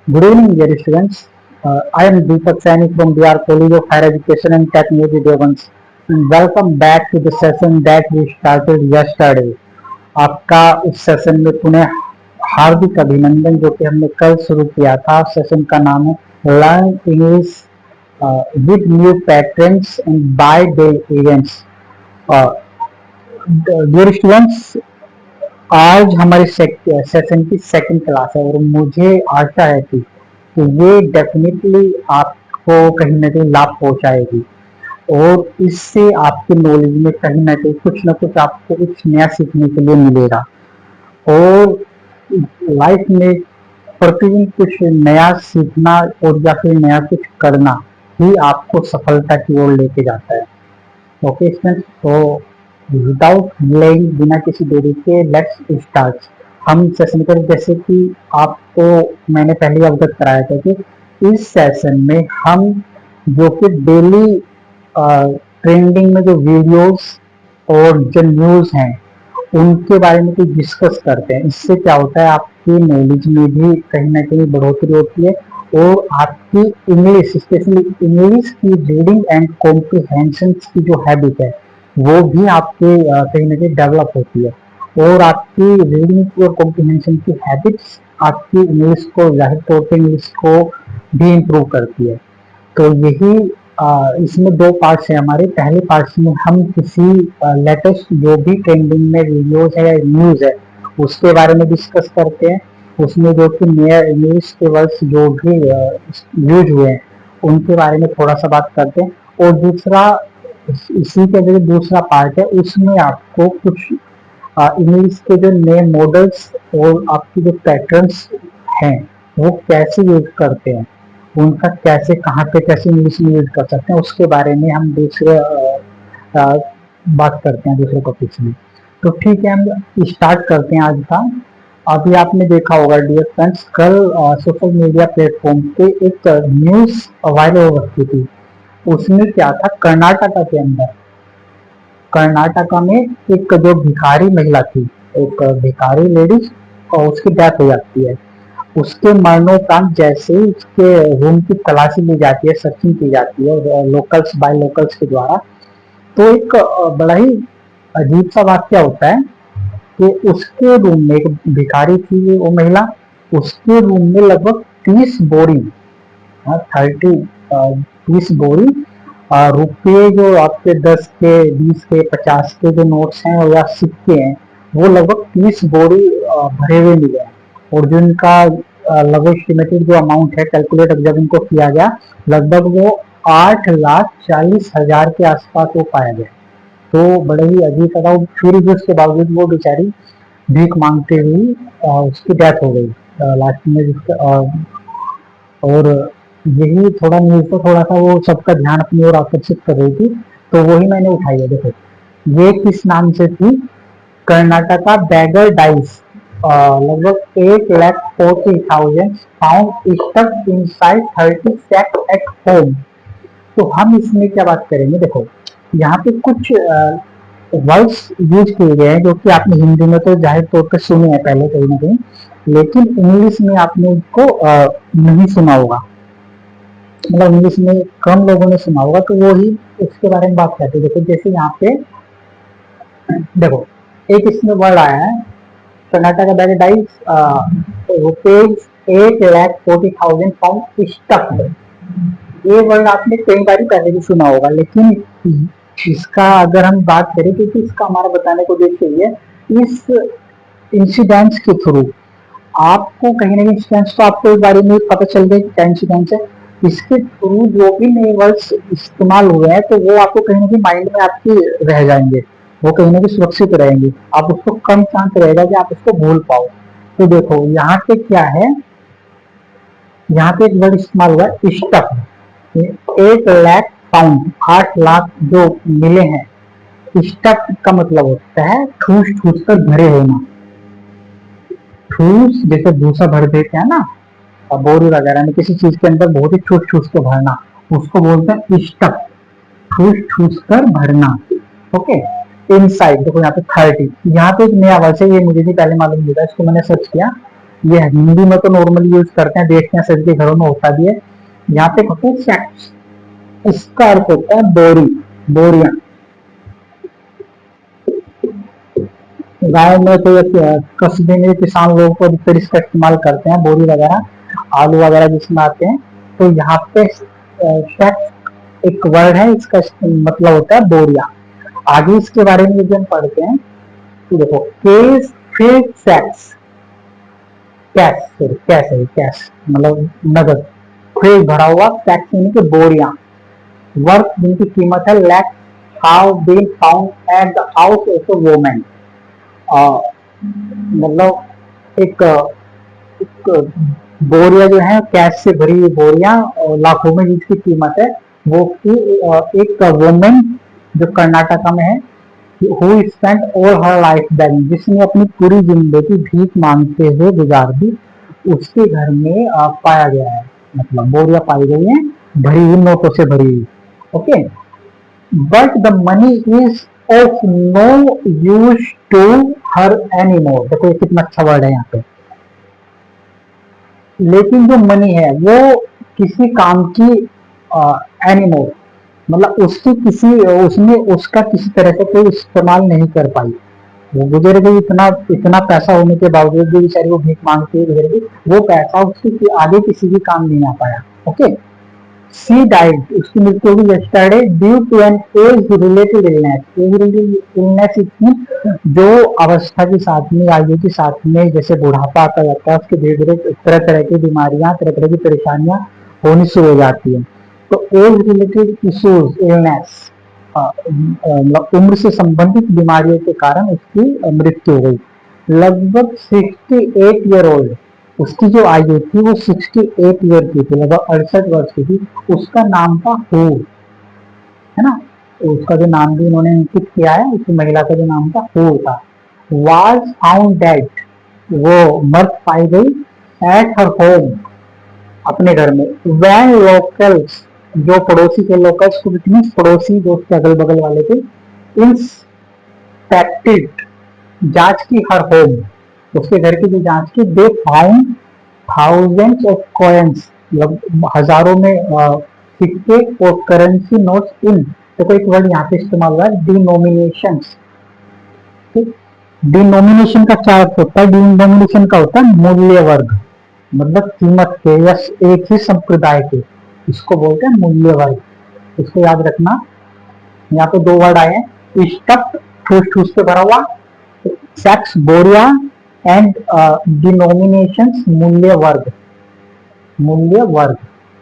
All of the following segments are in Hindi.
Good evening, dear students. I am Deepak Saini from DR College of Higher Education and Technology Devons. And welcome back to the session that we started yesterday. आपका इस सेशन में पुनः हार्दिक अभिनंदन, जो कि हमने कल शुरू किया था। सेशन का नाम है learn English with new patterns and by day events. Dear students, आज हमारे सेशन की सेकंड क्लास है और मुझे आशा है कि ये डेफिनेटली आपको कहीं ना कहीं लाभ पहुंचाएगी और इससे आपके नॉलेज में कहीं ना कुछ आपको कुछ नया सीखने के लिए मिलेगा। और लाइफ में प्रतिदिन कुछ नया सीखना और या फिर नया कुछ करना ही आपको सफलता की ओर लेके जाता है। ओके स्टूडेंट्स, तो विदाउट डिलेइंग, बिना किसी देरी के लेट्स स्टार्ट। हम सेशन करें, जैसे कि आपको मैंने पहले अवगत कराया था कि इस सेशन में हम जो कि डेली ट्रेंडिंग में जो वीडियोस और जो न्यूज हैं उनके बारे में कुछ डिस्कस करते हैं। इससे क्या होता है, आपकी नॉलेज में भी कहीं ना कहीं बढ़ोतरी होती है और आपकी इंग्लिश, स्पेशली इंग्लिश की रीडिंग एंड कॉम्प्रिहेंशन की जो हैबिट है वो भी आपके कहीं ना कहीं डेवलप होती है और आपकी रीडिंग और कॉम्प्रिहेंशन की हैबिट्स आपकी इंग्लिश को, जाहिर तौर पर इंग्लिश को भी इम्प्रूव करती है। तो यही इसमें दो पार्ट्स हैं हमारे। पहले पार्ट्स में हम किसी लेटेस्ट जो भी ट्रेंडिंग में वीडियोस है या न्यूज है उसके बारे में डिस्कस करते हैं। उसमें जो कि नया इंग्लिश के वर्ड्स जो भी यूज हुए हैं उनके बारे में थोड़ा सा बात करते हैं। और दूसरा, इसी के जो दूसरा पार्ट है उसमें आपको कुछ इंग्लिश के जो नए मॉडल्स और आपके जो पैटर्न्स हैं वो कैसे यूज करते हैं, उनका कैसे, कहाँ पे कैसे इंग्लिश में यूज कर सकते हैं, उसके बारे में हम दूसरे बात करते हैं दूसरे टॉपिक्स में। तो ठीक है, हम स्टार्ट करते हैं आज का। अभी आपने देखा होगा डियर फ्रेंड्स, कल सोशल मीडिया प्लेटफॉर्म पे एक न्यूज वायरल हो रही थी। उसमें क्या था, कर्नाटका के अंदर, कर्नाटका में एक जो भिखारी महिला थी, एक भिखारी लेडीज, और उसकी डेथ हो जाती है। उसके मरणोपरांत जैसे ही उसके रूम की तलाशी ली जाती है, सर्चिंग की जाती है लोकल्स बाय लोकल्स के द्वारा, तो एक बड़ा ही अजीब सा वाक्य होता है कि उसके रूम में, एक भिखारी थी वो महिला, उसके रूम में लगभग 30 बोरी, 30 बोरी रुपये, जो आपके 10 के, 20 के, 50 के जो नोट्स हैं या सिक्के हैं, वो लगभग 30 बोरी भरे हुए मिले हैं। और जो इनका लगभग एस्टिमेटेड जो अमाउंट है, कैलकुलेट जब इनको किया गया, लगभग वो 8,40,000 के आसपास वो पाया गया। तो बड़े ही अजीब था। फिर भी उसके बावजूद वो बेचारी भीख मांगते हुए उसकी डेथ हो गई लास्ट में और यही थोड़ा न्यूज को थोड़ा सा वो सबका ध्यान अपनी ओर आकर्षित कर रही थी, तो वही मैंने उठाई है। देखो, ये किस नाम से थी, कर्नाटका बैगर डाइस, लगभग 8,40,000 found stuck inside 30 sack at home. तो हम इसमें क्या बात करेंगे, देखो यहाँ पे कुछ वर्ड्स यूज किए गए हैं जो कि आपने हिंदी में तो जाहिर तौर पर सुने हैं पहले कहीं ना कहीं, लेकिन इंग्लिश में आपने उसको नहीं सुना होगा, मतलब इंग्लिश में कम लोगों ने सुना होगा, तो वो ही उसके बारे में बात करते हैं। देखो जैसे यहाँ पे देखो, एक इसमें वर्ड आया है, Karnataka paradise rupees 8,40,000 pound stuffed. ये वर्ड आपने कई बार पहले भी सुना होगा, लेकिन इसका अगर हम बात करें, क्योंकि इसका हमारा बताने को उद्देश्य ये है, इस इंसिडेंट्स के थ्रू आपको कहीं ना कहीं इंसिडेंट्स तो आपको इस बारे में पता चल गया क्या इंसिडेंट्स है, इसके थ्रू जो भी नए वर्ड्स इस्तेमाल हुए हैं तो वो आपको कहीं ना कहीं माइंड में आपके रह जाएंगे, वो कहीं ना कहीं सुरक्षित रहेंगे, आप उसको कम चांस रहेगा कि आप उसको भूल पाओ। तो देखो यहाँ पे क्या है, यहाँ पे एक वर्ड इस्तेमाल हुआ है स्टफ। 8 लाख पाउंड, 8 लाख जो मिले हैं, स्टफ का मतलब होता है ठूस ठूस कर भरे होना। ठूस जैसे भूसा भर देते हैं ना बोरी वगैरह में, किसी चीज के अंदर बहुत ही ठूस ठूस के भरना, उसको बोलते हैं स्टफ, ठूस ठूस कर भरना। ओके, इनसाइड देखो यहाँ पे 30, यहाँ पे एक नया वर्ड है, ये मुझे भी पहले मालूम नहीं था, इसको मैंने सर्च किया। ये हिंदी में तो नॉर्मली यूज करते हैं, देखते हैं सभी के घरों में होता भी है। यहाँ पे होता है सेक्स, इसका अर्थ होता है बोरी, बोरियां। गाँव में तो कस्बे में किसान लोग तो अधिकतर इसका इस्तेमाल करते हैं, बोरी वगैरह, आलू वगैरह जिसमें आते हैं। तो यहाँ पे सेक्स एक वर्ड है, इसका मतलब होता है बोरिया। आगे इसके बारे में यदि हम पढ़ते हैं तो देखो, केस फिर सेक्स, कैश, सॉरी कैश है, कैश मतलब नगद, फिर भरा हुआ, टैक्स यानी कि बोरियां, वर्थ जिनकी कीमत है, lakh have been found at the house of a woman. मतलब एक बोरिया जो है, कैश से भरी हुई बोरियां, और लाखों में जिसकी कीमत है, वो की एक वुमेन जो कर्नाटका में है, who spent all her life begging, जिसने अपनी पूरी जिंदगी भीख मांगते हुए गुजार दी, उसके घर में पाया गया है, मतलब बोरिया पाई गई है, भरी हुई, नोटों से भरी हुई। Okay, but the money is of no use to her any more. देखो ये कितना अच्छा वर्ड है यहाँ पे, लेकिन जो मनी है वो किसी काम की एनी मोर, मतलब उसकी किसी, उसने उसका किसी तरह से कोई इस्तेमाल नहीं कर पाई। वो गुजर गई, इतना इतना पैसा होने के बावजूद भी बेचारी वो भीख मांगती हुई गुजर गई, वो पैसा उसके आगे किसी भी काम नहीं आ पाया। ओके, सी डाइड, उसकी मृत्यु हो गई yesterday due to an age related illness. Age related illness इतनी, जो अवस्था के साथ में, आयु के साथ में जैसे बुढ़ापा आता जाता है, उसके धीरे धीरे तरह तरह की बीमारियां, तरह तरह की परेशानियां होनी शुरू हो जाती है। तो एज रिलेटेड इश्यूज, इलनेस, मतलब उम्र से संबंधित बीमारियों के कारण उसकी मृत्यु हो गई। लगभग 68 ईयर ओल्ड, उसकी जो आयु थी वो 68 ईयर की थी, लगभग 68 वर्ष की थी। उसका नाम था हू, है ना, तो उसका जो नाम भी उन्होंने अंकित किया है, उस महिला का जो नाम था हू था। वाज फाउंड डेड, वो मर्द पाई गई, एट हर होम, अपने घर में। वैन लोकल्स, जो पड़ोसी के लोकल्स, पड़ोसी जो उसके अगल बगल वाले थे, इंस्पेक्टेड, जांच की हर होम, उसके घर की जो जांच की, they found thousands of coins, हजारों में सिक्के और करेंसी नोट्स इन, देखो एक वर्ड यहाँ पे इस्तेमाल हुआ है, डिनोमिनेशन। डिनोमिनेशन का क्या अर्थ होता है? डिनोमिनेशन का होता है मूल्य वर्ग, मतलब कीमत के या एक ही संप्रदाय के, इसको बोलते हैं मूल्य वर्ग। इसको याद रखना। यहाँ पे दो वर्ड आए हैं, स्टफ, ठूस ठूस के भरा हुआ, सेक्स बोरिया, एंड डिनोमिनेशन, मूल्य वर्ग, मूल्य वर्ग।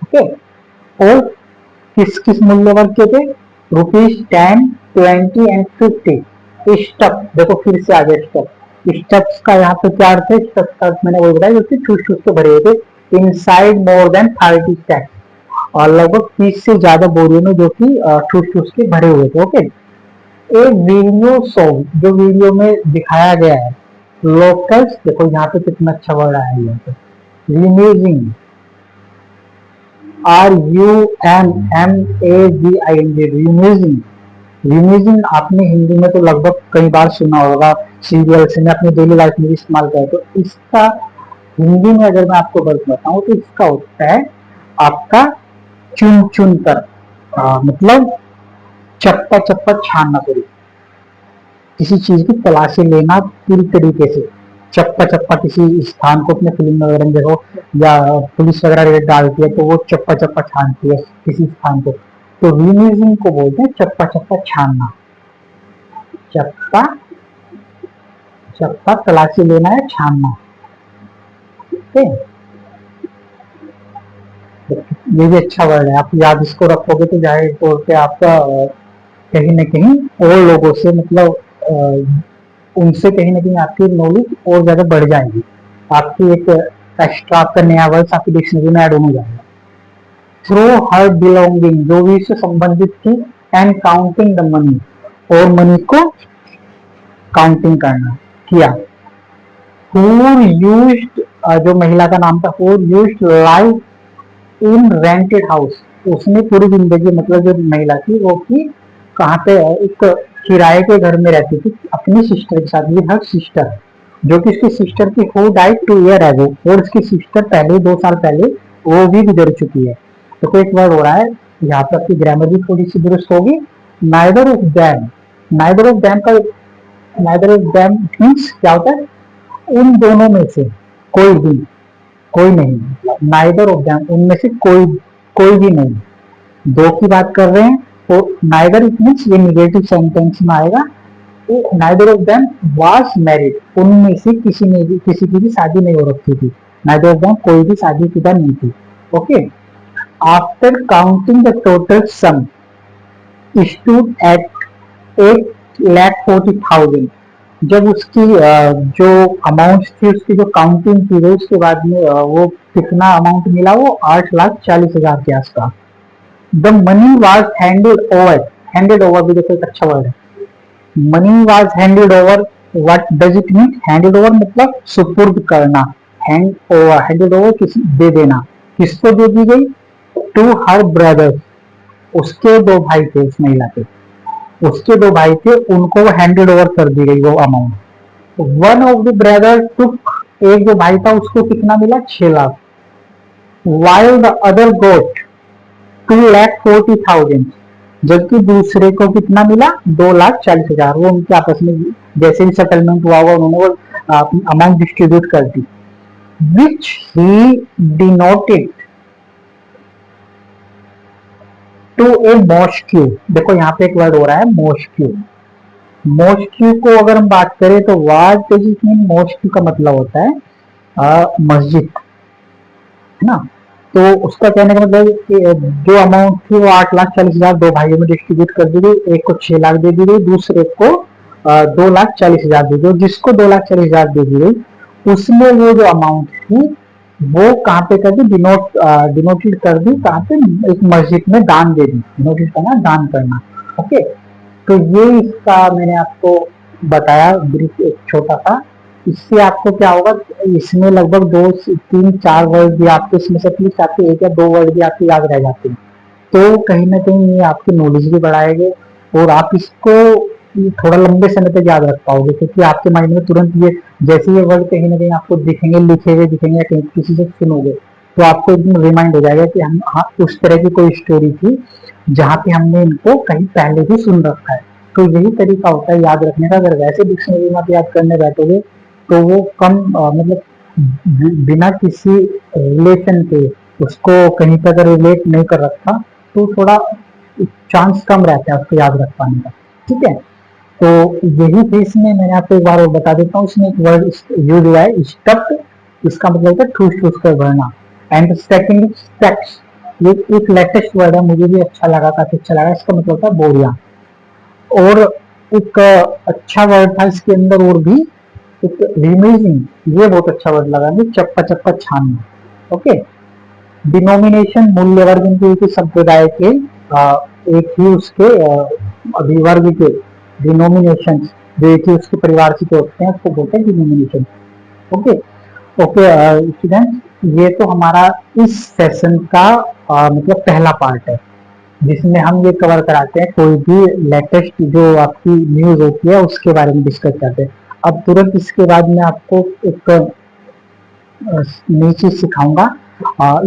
ओके, और किस किस मूल्य वर्ग के थे? Rupees 10, 20 and 50। स्टफ, देखो फिर से आगे स्टफ, स्टफ्स का यहाँ पे क्या अर्थ है? स्टफ का अर्थ मैंने वो बताया, जो ठूस ठूस के भरे हुए थे। इनसाइड मोर देन 30 स्टैक्स, और लगभग 30 से ज्यादा बोरियों में, जो कि ठूस ठूस के भरे हुए थे। ओके, एक वीडियो सॉन्ग, जो वीडियो में दिखाया गया है, लोकल्स, देखो यहाँ पे कितना अच्छा वर्ड आया है यहाँ पे, रिम्यूजिंग, RUMMAGING, रिम्यूजिंग। रिम्यूजिंग आपने हिंदी में तो लगभग कई बार सुना होगा, सीरियल्स में, अपनी डेली लाइफ में भी इस्तेमाल किया है। तो इसका हिंदी में अगर मैं आपको वर्ड बताऊं तो इसका होता है आपका चुन चुन कर, मतलब चप्पा चप्पा छानना, पूरी किसी चीज की तलाशी लेना पूरी तरीके से, चप्पा चप्पा किसी स्थान को, अपने फिल्म वगैरह में देखो, या पुलिस वगैरह रेड डालती है तो वो चप्पा चप्पा छानती है किसी स्थान को, तो रिम्यूजिंग को बोलते हैं चप्पा चप्पा छानना। चप्पा चप्पा तलाशी लेना है, छानना। ठीक है, ये भी अच्छा वर्ड है, आप याद इसको रखोगे तो जाहिर तौर पे आपका कहीं ना कहीं और लोगों से, मतलब उनसे कहीं ना कहीं आपकी नॉलेज और ज्यादा बढ़ जाएगी, आपकी एक एक्स्ट्रा, आपका नया वर्ड आपकी डिक्शनरी में ऐड हो जाएगा। थ्रू हर बिलोंगिंग, जो भी इससे संबंधित थी, एंड काउंटिंग द मनी, और मनी को काउंटिंग करना किया। हूर यूज्ड, जो महिला का नाम था, हूर used life in rented house, उसने पूरी जिंदगी, मतलब जो महिला थी वो की कहाँ पे, एक किराए के घर में रहती थी अपनी सिस्टर के साथ, विद हर सिस्टर। जो कि उसकी सिस्टर की हु डाइड 2 ईयर एगो, और उसकी सिस्टर पहले 2 साल पहले वो भी गुजर चुकी है। तो कोई एक वर्ड हो रहा है यहाँ पर, आपकी ग्रामर भी थोड़ी सी दुरुस्त होगी। Neither of them, neither of them का, नाइदर ऑफ दैम मीन्स क्या होता है, उन दोनों में से कोई भी, कोई नहीं। नाइदर ऑफ दैम उनमें से कोई, कोई भी नहीं, दो की बात कर रहे हैं। तो नाइदर इट मीन्स ये निगेटिव सेंटेंस में आएगा। Neither of them was married, उनमें से किसी ने भी, किसी की भी शादी नहीं हो रखी थी। नाइदर ऑफ देम कोई भी शादी शुदा नहीं थी। Okay. After counting the total sum stood at 8,40,000, जब उसकी जो अमाउंट थी, उसकी जो काउंटिंग की गई, उसके बाद में वो कितना अमाउंट मिला, वो 8,40,000 के आसपास। The money was handed over, handed over भी देखो एक अच्छा वर्ड है। Money was handed over, what does it mean? Handed over मतलब सुपुर्द करना। हैंड ओवर, हैंडेड ओवर किसी दे देना, किसको दे दी गई? टू हर ब्रदर्स, उसके दो भाई थे, उस महिला के, उसके दो भाई थे, उनको वो हैंडेड ओवर कर दी गई वो amount. One of the brother took, एक जो भाई था उसको कितना मिला? 6 lakh. While the other got 2,40,000, जबकि दूसरे को कितना मिला? 2,40,000। वो उनके आपस में जैसे भी सेटलमेंट हुआ होगा, उन्होंने वो अमाउंट डिस्ट्रीब्यूट कर दी। विच ही डिनोटेड टू ए मॉस्क्यू, देखो यहाँ पे एक वर्ड हो रहा है मॉस्क्यू। मॉस्क्यू को अगर हम बात करें तो was does it mean? Mosque का मतलब होता है मस्जिद, है ना। तो उसका कहने का मतलब कि जो अमाउंट थी वो 8,40,000 दो भाइयों में डिस्ट्रीब्यूट कर दी गई। एक को 6 लाख दे दी गई, दूसरे को 2,40,000 दे दी गई। जिसको 2,40,000 दे दी गई, उसमें वो जो अमाउंट थी वो कहाँ पे कर दी? डिनोटेड कर दी, कहाँ पे? एक मस्जिद में दान दे दी। डिनोटेड करना, दान करना। ओके। तो ये इसका मैंने आपको बताया ब्रीफ, एक छोटा सा। इससे आपको क्या होगा, इसमें लगभग 2 3 4 वर्ड भी आपके, इसमें से एटलीस्ट आपके 1 या 2 वर्ड भी आपके याद रह जाते हैं। तो कहीं ना कहीं ये आपकी नॉलेज भी बढ़ाएंगे, और आप इसको थोड़ा लंबे समय तक याद रख पाओगे, क्योंकि आपके माइंड में तुरंत ये, जैसे ये वर्ड कहीं ना कहीं आपको दिखेंगे, लिखे हुए दिखेंगे, या कहीं किसी से सुनोगे, तो आपको एकदम रिमाइंड हो जाएगा कि हम, हाँ, उस तरह की कोई स्टोरी थी जहाँ पे हमने इनको कहीं पहले भी सुन रखा है। तो यही तरीका होता है याद रखने का। अगर वैसे डिक्शनरी में आप याद करने बैठोगे तो वो कम मतलब बिना किसी रिलेशन के उसको कहीं पर अगर रिलेट नहीं कर रखा, तो थोड़ा चांस कम रहता है उसको याद रख पाने का। ठीक है। तो यही थी इसमें, मैंने आपको एक बार और बता देता हूँ। इसमें एक वर्ड यूज हुआ है स्टफ्ड, इसका मतलब होता है ठूस ठूस कर भरना। एंड सेकंड स्टैक्स, ये एक लेटेस्ट वर्ड है, मुझे भी अच्छा लगा, काफी अच्छा लगा। इसका मतलब होता है बोरियां। और एक अच्छा वर्ड था इसके अंदर और भी, एक रिमेजिंग, ये बहुत अच्छा वर्ड लगा मुझे, चप्पा चप्पा छानना। ओके। डिनोमिनेशन, मूल्य वर्ग, इनके संप्रदाय के एक ही उसके अभिवर्ग के डिनोमिनेशन, जो एक ही उसके परिवार से होते हैं, उसको बोलते हैं डिनोमिनेशन। ओके। ओके स्टूडेंट, ये तो हमारा इस सेशन का मतलब पहला पार्ट है, जिसमें हम ये कवर कराते हैं कोई भी लेटेस्ट जो आपकी न्यूज होती है उसके बारे में डिस्कस करते हैं। अब तुरंत इसके बाद मैं आपको एक नई चीज सिखाऊंगा।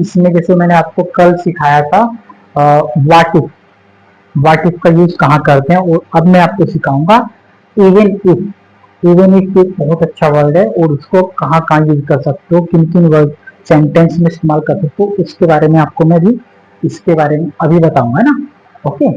इसमें जैसे मैंने आपको कल सिखाया था वाट इफ, वाट इफ का यूज कहाँ करते हैं, और अब मैं आपको सिखाऊंगा इवन इफ। इवन इफ एक बहुत अच्छा वर्ड है, और उसको कहाँ कहाँ यूज कर सकते हो, किन किन वर्ड सेंटेंस में इस्तेमाल कर सकते हो, इसके बारे में आपको मैं भी इसके बारे में अभी बताऊंगा ना। ओके।